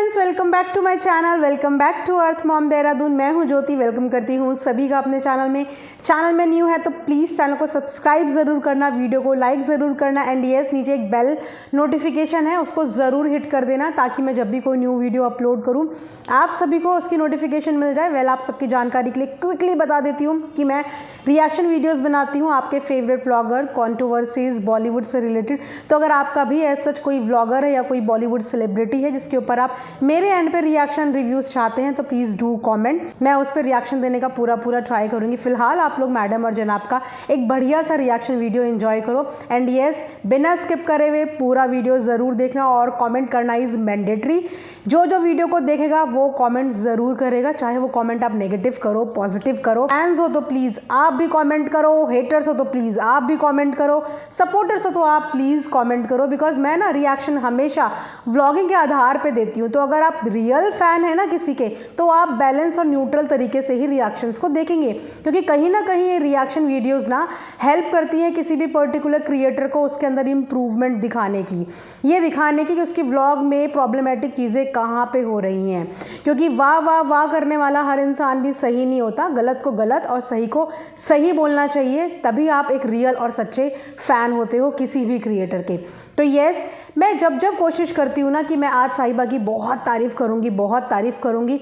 Friends, welcome back to my channel. Welcome back to earth mom Dehradun. मैं हूं ज्योति। Welcome करती हूं सभी का अपने चैनल में न्यू है तो प्लीज़ चैनल को सब्सक्राइब ज़रूर करना, वीडियो को लाइक ज़रूर करना एंड यस नीचे एक बेल नोटिफिकेशन है उसको ज़रूर हिट कर देना ताकि मैं जब भी कोई न्यू वीडियो अपलोड करूँ आप सभी को उसकी नोटिफिकेशन मिल जाए। आप सबकी जानकारी के लिए क्विकली बता देती हूँ कि मैं रिएक्शन वीडियोज़ बनाती हूँ आपके फेवरेट व्लॉगर, कॉन्ट्रोवर्सीज, बॉलीवुड से रिलेटेड। तो अगर आपका भी ऐसा कोई व्लॉगर है या कोई बॉलीवुड सेलिब्रिटी है जिसके ऊपर आप मेरे एंड पे रिएक्शन रिव्यूज़ चाहते हैं तो प्लीज़ डू कमेंट। मैं उस पर रिएक्शन देने का पूरा ट्राई करूँगी। फिलहाल आप लोग मैडम और जनाब का एक बढ़िया सा रिएक्शन वीडियो एंजॉय करो एंड यस बिना स्किप करे हुए पूरा वीडियो ज़रूर देखना और कमेंट करना इज़ मैंडेटरी। जो वीडियो को देखेगा वो कमेंट ज़रूर करेगा, चाहे वो कमेंट आप नेगेटिव करो, पॉजिटिव करो। फैंस हो तो प्लीज़ आप भी कमेंट करो, हेटर्स हो तो प्लीज़ आप भी कमेंट करो, सपोर्टर्स हो तो आप प्लीज़ कमेंट करो। बिकॉज मैं ना रिएक्शन हमेशा व्लॉगिंग के आधार पे देती हूँ। तो अगर आप रियल फ़ैन है ना किसी के तो आप बैलेंस और न्यूट्रल तरीके से ही रिएक्शंस को देखेंगे, क्योंकि कहीं ना कहीं ये रिएक्शन वीडियोज़ ना हेल्प करती है किसी भी पर्टिकुलर क्रिएटर को उसके अंदर इम्प्रूवमेंट दिखाने की, ये दिखाने की कि उसकी व्लॉग में प्रॉब्लमेटिक चीज़ें कहाँ पे हो रही हैं। क्योंकि वाह वाह वाह करने वाला हर इंसान भी सही नहीं होता, गलत को गलत और सही को सही बोलना चाहिए, तभी आप एक रियल और सच्चे फ़ैन होते हो किसी भी क्रिएटर के। तो यस मैं जब कोशिश करती हूँ ना कि मैं आज साहिबा की बहुत तारीफ़ करूँगी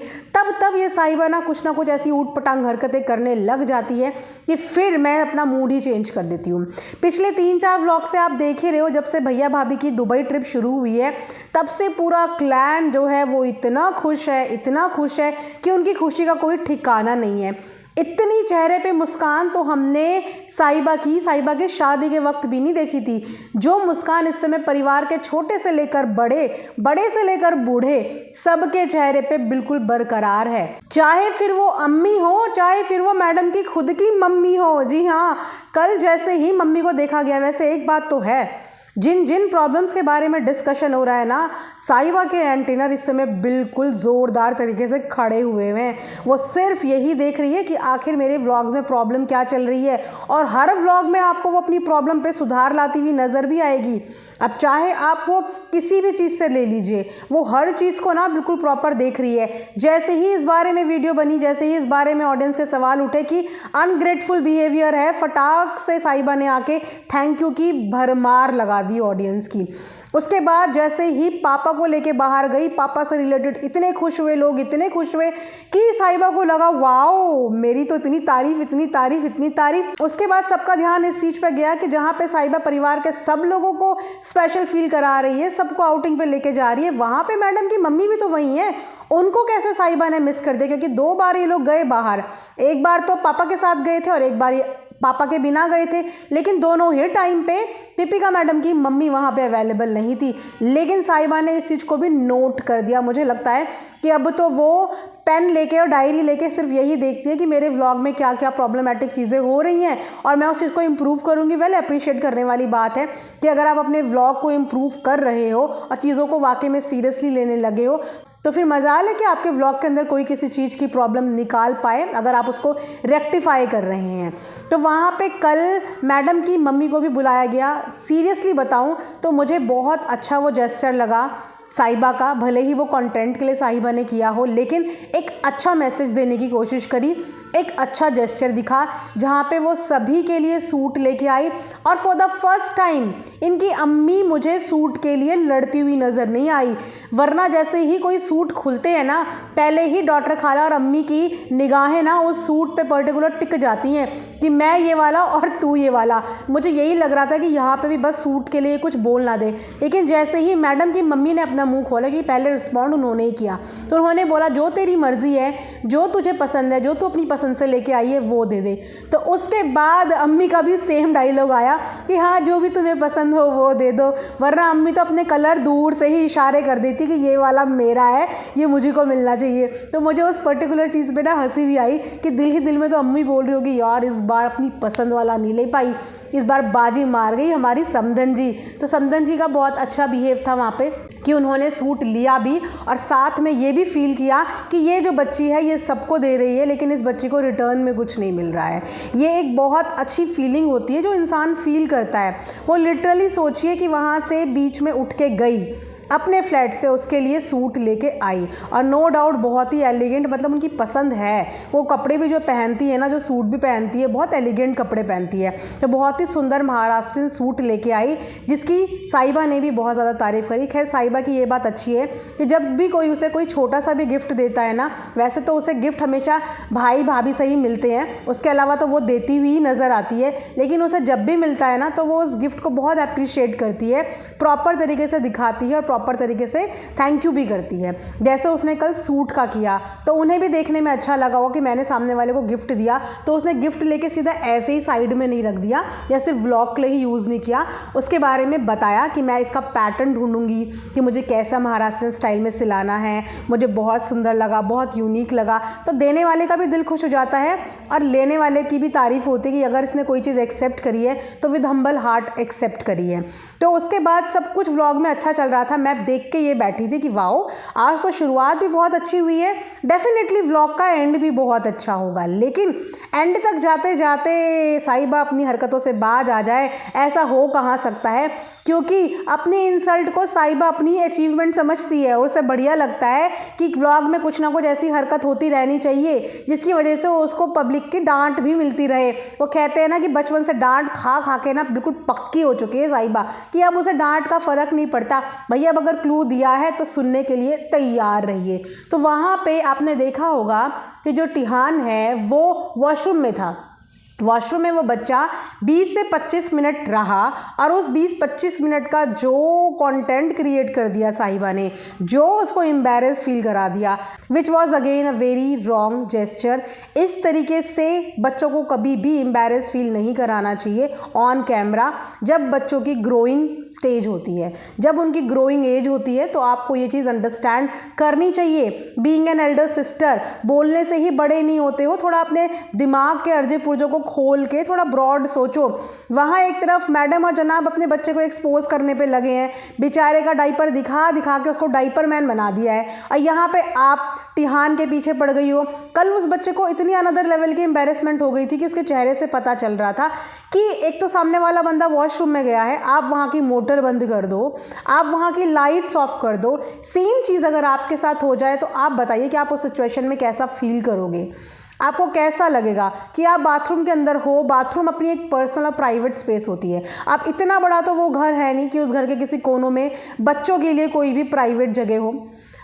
तब ये साहिबा ना कुछ ऐसी ऊट पटांग हरकतें करने लग जाती है कि फिर मैं अपना मूड ही चेंज कर देती हूँ। पिछले 3-4 व्लॉग से आप देख ही रहे हो, जब से भैया भाभी की दुबई ट्रिप शुरू हुई है तब से पूरा क्लैन जो है वो इतना खुश है कि उनकी खुशी का कोई ठिकाना नहीं है। इतनी चेहरे पे मुस्कान तो हमने साहिबा के शादी के वक्त भी नहीं देखी थी। जो मुस्कान इस समय परिवार के छोटे से लेकर बड़े से लेकर बूढ़े सबके चेहरे पे बिल्कुल बरकरार है, चाहे फिर वो अम्मी हो, चाहे फिर वो मैडम की खुद की मम्मी हो। जी हाँ, कल जैसे ही मम्मी को देखा गया वैसे एक बात तो है, जिन प्रॉब्लम्स के बारे में डिस्कशन हो रहा है ना, साहिबा के एंटीनर इस समय बिल्कुल ज़ोरदार तरीके से खड़े हुए हैं। वो सिर्फ यही देख रही है कि आखिर मेरे व्लॉग्स में प्रॉब्लम क्या चल रही है और हर व्लॉग में आपको वो अपनी प्रॉब्लम पे सुधार लाती हुई नज़र भी आएगी। अब चाहे आप वो किसी भी चीज़ से ले लीजिए, वो हर चीज़ को ना बिल्कुल प्रॉपर देख रही है। जैसे ही इस बारे में वीडियो बनी, जैसे ही इस बारे में ऑडियंस के सवाल उठे कि अनग्रेटफुल बिहेवियर है, फटाक से साहिबा ने आके थैंक यू की भरमार लगा दी ऑडियंस की। उसके बाद जैसे ही पापा को लेके बाहर गई, पापा से रिलेटेड इतने खुश हुए लोग, इतने खुश हुए कि साहिबा को लगा वाओ मेरी तो इतनी तारीफ। उसके बाद सबका ध्यान इस चीज़ पे गया कि जहाँ पे साहिबा परिवार के सब लोगों को स्पेशल फील करा रही है, सबको आउटिंग पे लेके जा रही है, वहाँ पे मैडम की मम्मी भी तो वही है, उनको कैसे साहिबा ने मिस कर दिया। क्योंकि 2 बार ये लोग गए बाहर, एक बार तो पापा के साथ गए थे और एक बार पापा के बिना गए थे, लेकिन दोनों ही टाइम पे दीपिका मैडम की मम्मी वहाँ पे अवेलेबल नहीं थी। लेकिन साहिबा ने इस चीज़ को भी नोट कर दिया। मुझे लगता है कि अब तो वो पेन लेके और डायरी लेके सिर्फ यही देखती है कि मेरे व्लॉग में क्या क्या प्रॉब्लमेटिक चीज़ें हो रही हैं और मैं उस चीज़ को इम्प्रूव करूँगी। वेल अप्रिशिएट करने वाली बात है कि अगर आप अपने व्लॉग को इम्प्रूव कर रहे हो और चीज़ों को वाकई में सीरियसली लेने लगे हो तो फिर मजाल है कि आपके व्लॉग के अंदर कोई किसी चीज़ की प्रॉब्लम निकाल पाए अगर आप उसको रेक्टिफाई कर रहे हैं। तो वहाँ पे कल मैडम की मम्मी को भी बुलाया गया। सीरियसली बताऊँ तो मुझे बहुत अच्छा वो जेस्चर लगा साहिबा का, भले ही वो कंटेंट के लिए साहिबा ने किया हो, लेकिन एक अच्छा मैसेज देने की कोशिश करी, एक अच्छा जेस्चर दिखा जहाँ पे वो सभी के लिए सूट लेके आई। और फॉर द फर्स्ट टाइम इनकी अम्मी मुझे सूट के लिए लड़ती हुई नज़र नहीं आई, वरना जैसे ही कोई सूट खुलते हैं ना पहले ही डॉक्टर खाला और अम्मी की निगाहें ना उस सूट पे पर्टिकुलर टिक जाती हैं कि मैं ये वाला और तू ये वाला। मुझे यही लग रहा था कि यहाँ पे भी बस सूट के लिए कुछ बोल ना दे, लेकिन जैसे ही मैडम की मम्मी ने अपना मुंह खोला कि पहले रिस्पॉन्ड उन्होंने ही किया, तो उन्होंने बोला जो तेरी मर्जी है, जो तुझे पसंद है, जो तू अपनी पसंद से लेके आई है वो दे दे। तो उसके बाद अम्मी का भी सेम डायलॉग आया कि हाँ जो भी तुम्हें पसंद हो वो दे दो, वरना अम्मी तो अपने कलर दूर से ही इशारे कर देती कि ये वाला मेरा है, ये मुझे को मिलना चाहिए। तो मुझे उस पर्टिकुलर चीज़ पे ना हंसी भी आई कि दिल ही दिल में तो अम्मी बोल रही होगी यार इस बार अपनी पसंद वाला नहीं ले पाई, इस बार बाजी मार गई हमारी समधन जी। तो समधन जी का बहुत अच्छा बिहेव था वहाँ पे कि उन्होंने सूट लिया भी और साथ में ये भी फील किया कि ये जो बच्ची है ये सबको दे रही है लेकिन इस बच्ची को रिटर्न में कुछ नहीं मिल रहा है। ये एक बहुत अच्छी फीलिंग होती है जो इंसान फील करता है। वो लिटरली सोचिए कि वहाँ से बीच में उठ के गई अपने फ्लैट से उसके लिए सूट लेके आई और नो डाउट बहुत ही एलिगेंट, मतलब उनकी पसंद है। वो कपड़े भी जो पहनती है ना, जो सूट भी पहनती है, बहुत एलिगेंट कपड़े पहनती है। तो बहुत ही सुंदर महाराष्ट्रियन सूट लेके आई जिसकी साहिबा ने भी बहुत ज़्यादा तारीफ़ करी। खैर साहिबा की ये बात अच्छी है कि जब भी कोई उसे कोई छोटा सा भी गिफ्ट देता है ना, वैसे तो उसे गिफ्ट हमेशा भाई भाभी से ही मिलते हैं, उसके अलावा तो वो देती हुई नज़र आती है, लेकिन उसे जब भी मिलता है ना तो वो उस गिफ्ट को बहुत अप्रिशिएट करती है, प्रॉपर तरीके से दिखाती है और प्रॉपर तरीके से थैंक यू भी करती है। जैसे उसने कल सूट का किया तो उन्हें भी देखने में अच्छा लगा हो कि मैंने सामने वाले को गिफ्ट दिया, तो उसने गिफ्ट लेके सीधा ऐसे ही साइड में नहीं रख दिया या सिर्फ व्लॉग के लिए ही यूज़ नहीं किया, उसके बारे में बताया कि मैं इसका पैटर्न ढूंढूंगी कि मुझे कैसा महाराष्ट्रियन स्टाइल में सिलाना है, मुझे बहुत सुंदर लगा, बहुत यूनिक लगा। तो देने वाले का भी दिल खुश हो जाता है और लेने वाले की भी तारीफ़ होती है कि अगर इसने कोई चीज़ एक्सेप्ट करी है तो विद हम्बल हार्ट एक्सेप्ट करी है। तो उसके बाद सब कुछ व्लॉग में अच्छा चल रहा था। मैं देख के ये बैठी थी कि वाओ, आज तो शुरुआत भी बहुत अच्छी हुई है, डेफिनेटली व्लॉग का एंड भी बहुत अच्छा होगा। लेकिन एंड तक जाते जाते साहिबा अपनी हरकतों से बाज आ जाए, ऐसा हो कहाँ सकता है, क्योंकि अपनी इंसल्ट को साहिबा अपनी अचीवमेंट समझती है और उसे बढ़िया लगता है कि व्लॉग में कुछ ना कुछ ऐसी हरकत होती रहनी चाहिए जिसकी वजह से उसको पब्लिक की डांट भी मिलती रहे। वो कहते हैं ना कि बचपन से डांट खा खा के ना बिल्कुल पक्की हो चुकी है साहिबा कि अब उसे डांट का फ़र्क नहीं पड़ता। भैया अब अगर क्लू दिया है तो सुनने के लिए तैयार रहिए। तो वहाँ पे आपने देखा होगा कि जो टिहान है वो वॉशरूम में था। वॉशरूम में वो बच्चा 20 से 25 मिनट रहा और उस 20-25 मिनट का जो कंटेंट क्रिएट कर दिया साहिबा ने, जो उसको एम्बैरेस फील करा दिया, which was again a very wrong gesture. इस तरीके से बच्चों को कभी भी एम्बैरेस फील नहीं कराना चाहिए ऑन कैमरा। जब बच्चों की ग्रोइंग स्टेज होती है, जब उनकी ग्रोइंग एज होती है, तो आपको ये चीज़ अंडरस्टैंड करनी चाहिए। बीइंग एन एल्डर सिस्टर, बोलने से ही बड़े नहीं होते हो, थोड़ा अपने दिमाग के अर्जे पुर्जों को खोल के थोड़ा ब्रॉड सोचो। वहाँ एक तरफ मैडम और जनाब अपने बच्चे को एक्सपोज करने पे लगे हैं, बेचारे का डाइपर दिखा दिखा के उसको डाइपर मैन बना दिया है, और यहाँ पे आप टिहान के पीछे पड़ गई हो। कल उस बच्चे को इतनी अनदर लेवल की एम्बेरसमेंट हो गई थी कि उसके चेहरे से पता चल रहा था कि एक तो सामने वाला बंदा वॉशरूम में गया है, आप वहाँ की मोटर बंद कर दो, आप वहाँ की लाइट्स ऑफ कर दो। सेम चीज़ अगर आपके साथ हो जाए तो आप बताइए कि आप उस सिचुएशन में कैसा फील करोगे, आपको कैसा लगेगा कि आप बाथरूम के अंदर हो। बाथरूम अपनी एक पर्सनल और प्राइवेट स्पेस होती है। अब इतना बड़ा तो वो घर है नहीं कि उस घर के किसी कोनों में बच्चों के लिए कोई भी प्राइवेट जगह हो।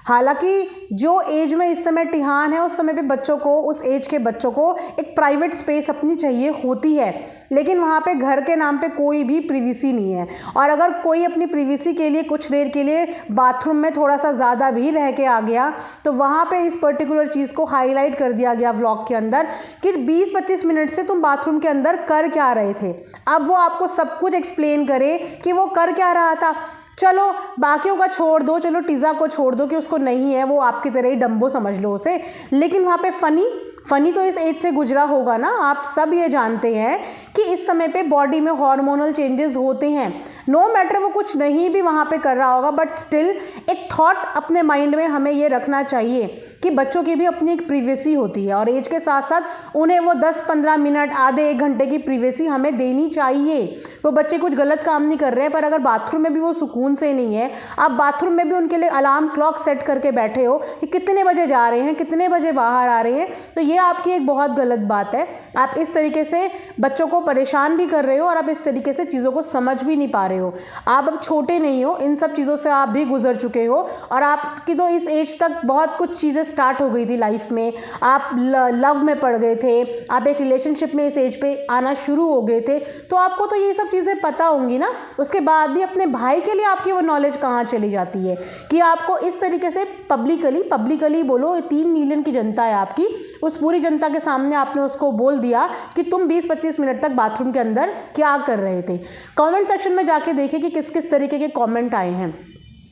हालांकि जो एज में इस समय टिहान है, उस समय पे बच्चों को, उस एज के बच्चों को एक प्राइवेट स्पेस अपनी चाहिए होती है, लेकिन वहाँ पे घर के नाम पे कोई भी प्रिवेसी नहीं है। और अगर कोई अपनी प्रिवेसी के लिए कुछ देर के लिए बाथरूम में थोड़ा सा ज़्यादा भी रह के आ गया, तो वहाँ पे इस पर्टिकुलर चीज़ को हाईलाइट कर दिया गया व्लॉग के अंदर कि 20-25 मिनट से तुम बाथरूम के अंदर कर क्या रहे थे। अब वो आपको सब कुछ एक्सप्लेन करे कि वो कर क्या रहा था। चलो बाकियों का छोड़ दो, चलो टीज़ा को छोड़ दो कि उसको नहीं है, वो आपकी तरह ही डम्बो समझ लो उसे, लेकिन वहाँ पे फ़नी तो इस एज से गुजरा होगा ना। आप सब ये जानते हैं कि इस समय पे बॉडी में हार्मोनल चेंजेस होते हैं। नो मैटर वो कुछ नहीं भी वहाँ पे कर रहा होगा, बट स्टिल एक थॉट अपने माइंड में हमें ये रखना चाहिए कि बच्चों की भी अपनी एक प्रिवेसी होती है और एज के साथ साथ उन्हें वो 10-15 मिनट, आधे 1 घंटे की प्रिवेसी हमें देनी चाहिए। वो बच्चे कुछ गलत काम नहीं कर रहे हैं, पर अगर बाथरूम में भी वो सुकून से नहीं है, आप बाथरूम में भी उनके लिए अलार्म क्लॉक सेट करके बैठे हो कि कितने बजे जा रहे हैं, कितने बजे बाहर आ रहे हैं, तो ये आपकी एक बहुत गलत बात है। आप इस तरीके से बच्चों को परेशान भी कर रहे हो और आप इस तरीके से चीज़ों को समझ भी नहीं पा रहे हो। आप अब छोटे नहीं हो, इन सब चीज़ों से आप भी गुजर चुके हो और आपकी तो इस एज तक बहुत कुछ चीज़ें स्टार्ट हो गई थी लाइफ में। आप लव में पड़ गए थे, आप एक रिलेशनशिप में इस एज पे आना शुरू हो गए थे, तो आपको तो ये सब चीज़ें पता होंगी ना। उसके बाद भी अपने भाई के लिए आपकी वो नॉलेज कहाँ चली जाती है कि आपको इस तरीके से पब्लिकली बोलो, 3 मिलियन की जनता है आपकी, उस पूरी जनता के सामने आपने उसको बोल दिया कि तुम 20-25 मिनट तक बाथरूम के अंदर क्या कर रहे थे। कमेंट सेक्शन में जाके देखिए कि किस किस तरीके के कमेंट आए हैं।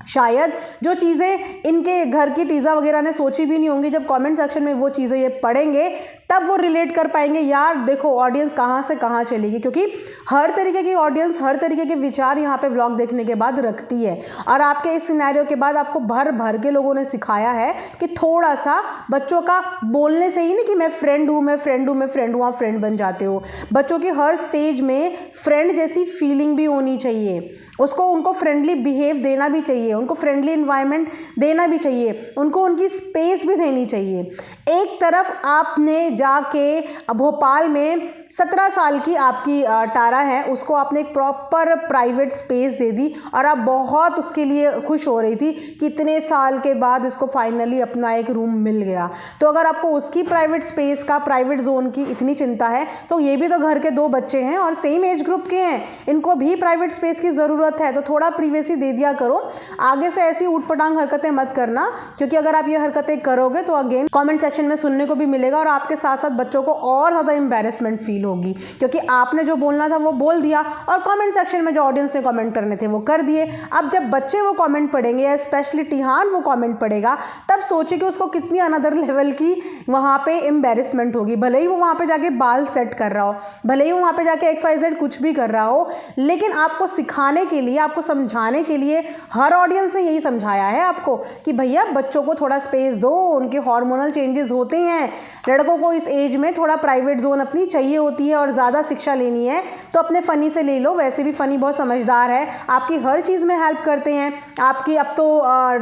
शायद जो चीज़ें इनके घर की टीज़ा वगैरह ने सोची भी नहीं होंगी, जब कमेंट सेक्शन में वो चीज़ें ये पढ़ेंगे तब वो रिलेट कर पाएंगे। यार देखो ऑडियंस कहाँ से कहाँ चलेगी, क्योंकि हर तरीके की ऑडियंस हर तरीके के विचार यहाँ पे व्लॉग देखने के बाद रखती है। और आपके इस सिनेरियो के बाद आपको भर भर के लोगों ने सिखाया है कि थोड़ा सा बच्चों का बोलने से ही नहीं कि मैं फ्रेंड हूँ, आप फ्रेंड बन जाते हो। बच्चों की हर स्टेज में फ्रेंड जैसी फीलिंग भी होनी चाहिए, उसको उनको फ्रेंडली बिहेव देना भी चाहिए। चाहिए, उनको फ्रेंडली इन्वायरमेंट देना भी चाहिए, उनको उनकी स्पेस भी देनी चाहिए। एक तरफ आपने जाके भोपाल में 17 साल की आपकी तारा है, उसको आपने एक प्रॉपर प्राइवेट स्पेस दे दी और आप बहुत उसके लिए खुश हो रही थी कि इतने साल के बाद इसको फाइनली अपना एक रूम मिल गया। तो अगर आपको उसकी प्राइवेट स्पेस का, प्राइवेट जोन की इतनी चिंता है, तो ये भी तो घर के 2 बच्चे हैं और सेम एज ग्रुप के हैं, इनको भी प्राइवेट स्पेस की ज़रूरत है, तो थोड़ा प्रिवेसी दे दिया करो। आगे से ऐसी ऊटपटांग हरकतें मत करना, क्योंकि अगर आप ये हरकतें करोगे तो अगेन कमेंट सेक्शन में सुनने को भी मिलेगा और आपके साथ साथ बच्चों को और ज़्यादा एम्बैरेसमेंट फील होगी, क्योंकि आपने जो बोलना था वो बोल दिया और कमेंट सेक्शन में जो ऑडियंस ने कमेंट करने थे वो कर दिए। अब जब बच्चे वो कमेंट पढ़ेंगे या स्पेशली टिहान वो कमेंट पढ़ेगा, तब सोचे कि उसको कितनी अनदर लेवल की वहाँ पे एम्बैरेसमेंट होगी। भले ही वो वहाँ पे जाके बाल सेट कर रहा हो, भले ही वो वहाँ पे जाके XYZ कुछ भी कर रहा हो, लेकिन आपको सिखाने के लिए, आपको समझाने के लिए हर ऑडियंस ने यही समझाया है आपको कि भैया बच्चों को थोड़ा स्पेस दो, उनके हार्मोनल चेंजेस होते हैं, लड़कों को इस एज में थोड़ा प्राइवेट जोन अपनी चाहिए होती है और ज़्यादा शिक्षा लेनी है तो अपने फ़नी से ले लो। वैसे भी फ़नी बहुत समझदार है, आपकी हर चीज़ में हेल्प करते हैं, आपकी अब तो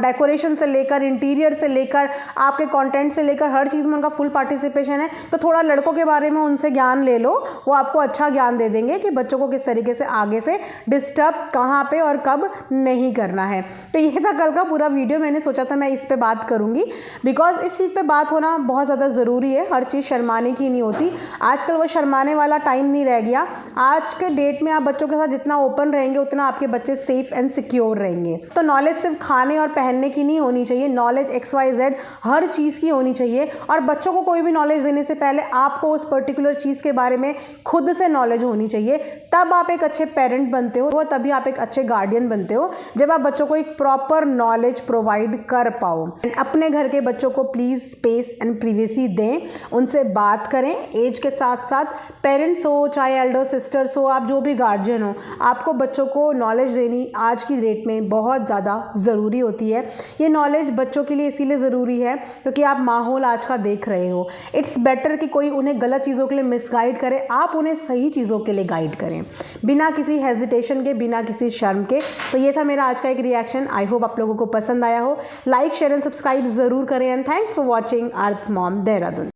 डेकोरेशन से लेकर, इंटीरियर से लेकर, आपके कंटेंट से लेकर हर चीज़ में उनका फुल पार्टिसिपेशन है। तो थोड़ा लड़कों के बारे में उनसे ज्ञान ले लो, वो आपको अच्छा ज्ञान दे देंगे कि बच्चों को किस तरीके से आगे से डिस्टर्ब कहाँ पे और कब नहीं करना है। तो ये था कल का पूरा वीडियो। मैंने सोचा था मैं इस पर बात करूँगी बिकॉज इस चीज़ पर बात होना बहुत ज़्यादा ज़रूरी है। हर चीज़ शर्माने की नहीं होती, आजकल वो शर्माने वाला टाइम नहीं रह गया। आज के डेट में आप बच्चों के साथ जितना ओपन रहेंगे उतना आपके बच्चे सेफ एंड सिक्योर रहेंगे। तो नॉलेज सिर्फ खाने और पहनने की नहीं होनी चाहिए, नॉलेज XYZ हर चीज़ की होनी चाहिए। और बच्चों को कोई भी नॉलेज देने से पहले आपको उस पर्टिकुलर चीज़ के बारे में खुद से नॉलेज होनी चाहिए, तब आप एक अच्छे पेरेंट बनते हो, तभी आप एक अच्छे गार्डियन बनते हो, जब आप बच्चों को एक प्रॉपर नॉलेज प्रोवाइड कर पाओ। अपने घर के बच्चों को प्लीज़ स्पेस एंड प्रिवेसी दें, उनसे बात करें। एज के साथ साथ पेरेंट्स हो, चाहे एल्डर सिस्टर्स हो, आप जो भी गार्जियन हो, आपको बच्चों को नॉलेज देनी आज की डेट में बहुत ज़्यादा ज़रूरी होती है। ये नॉलेज बच्चों के लिए इसीलिए ज़रूरी है क्योंकि आप माहौल आज का देख रहे हो। इट्स बेटर कि कोई उन्हें गलत चीज़ों के लिए मिसगाइड करे, आप उन्हें सही चीज़ों के लिए गाइड करें बिना किसी हेजिटेशन के, बिना किसी शर्म के। तो ये था मेरा आज का एक रिएक्शन। आई होप आप लोगों को पसंद आया हो। लाइक, शेयर एंड सब्सक्राइब ज़रूर करें and thanks for watching earth mom Dehradun.